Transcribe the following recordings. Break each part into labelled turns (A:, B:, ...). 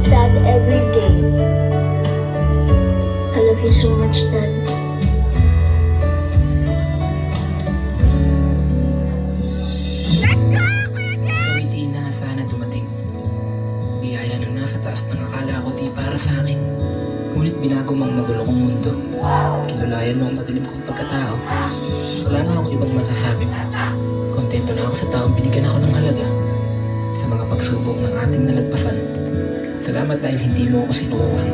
A: sad every day. I love you so much, Dad.
B: Hindi na sana dumating. Biyaya ng nasa taas ng akala ko di para sa akin. Ngunit binago mong magulo kong mundo. Kinulayan mo ang madilim kong pagkatao. Wala na akong ibang masasabi mo. Kontento na ako sa taong binigyan ako ng halaga. Sa mga pagsubok ng ating nalagpasan. Salamat dahil hindi mo ako sinukuan.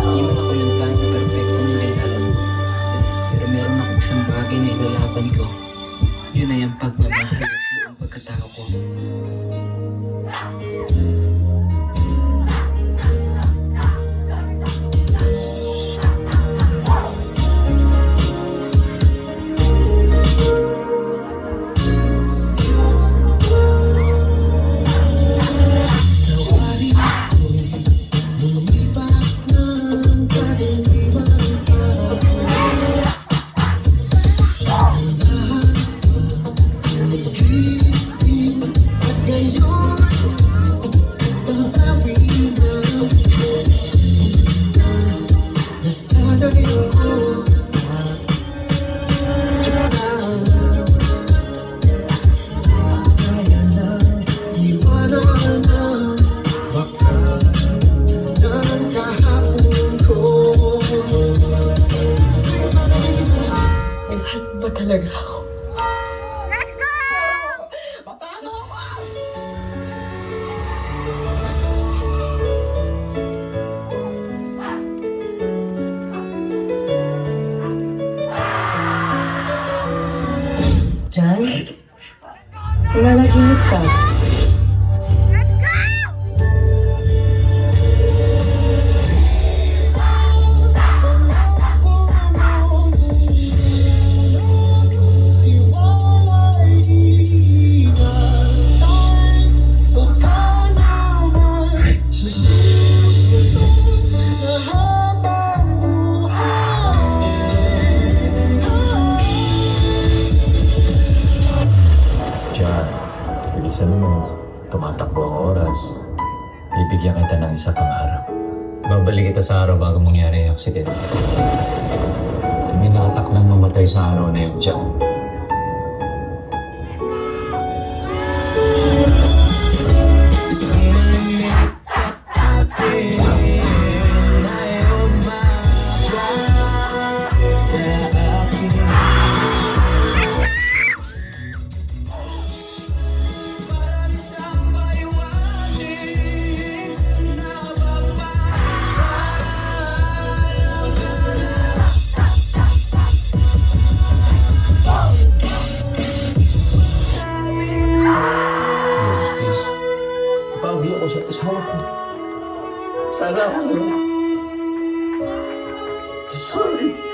B: Hindi man ako yung tanging perfecto na alam. Pero meron akong isang bagay na ilalaban ko. Yun ay ang pagmamahal at buong pagkatao ko.
C: Mahal mo ba talaga ako?
D: Let's go!
C: Paano ako? Jan? Nananaginip ka.
D: Let's go!
E: Diyan, bilisan mo. Tumatakbo ang oras. Bibigyan kita ng isa pang araw. Babalik kita sa araw bago mangyari ang aksidente. May nakataklang mamatay sa araw na yun, Diyan. Lord, please. Ipauwi ako sa asawa ko. Sana ako. Sorry.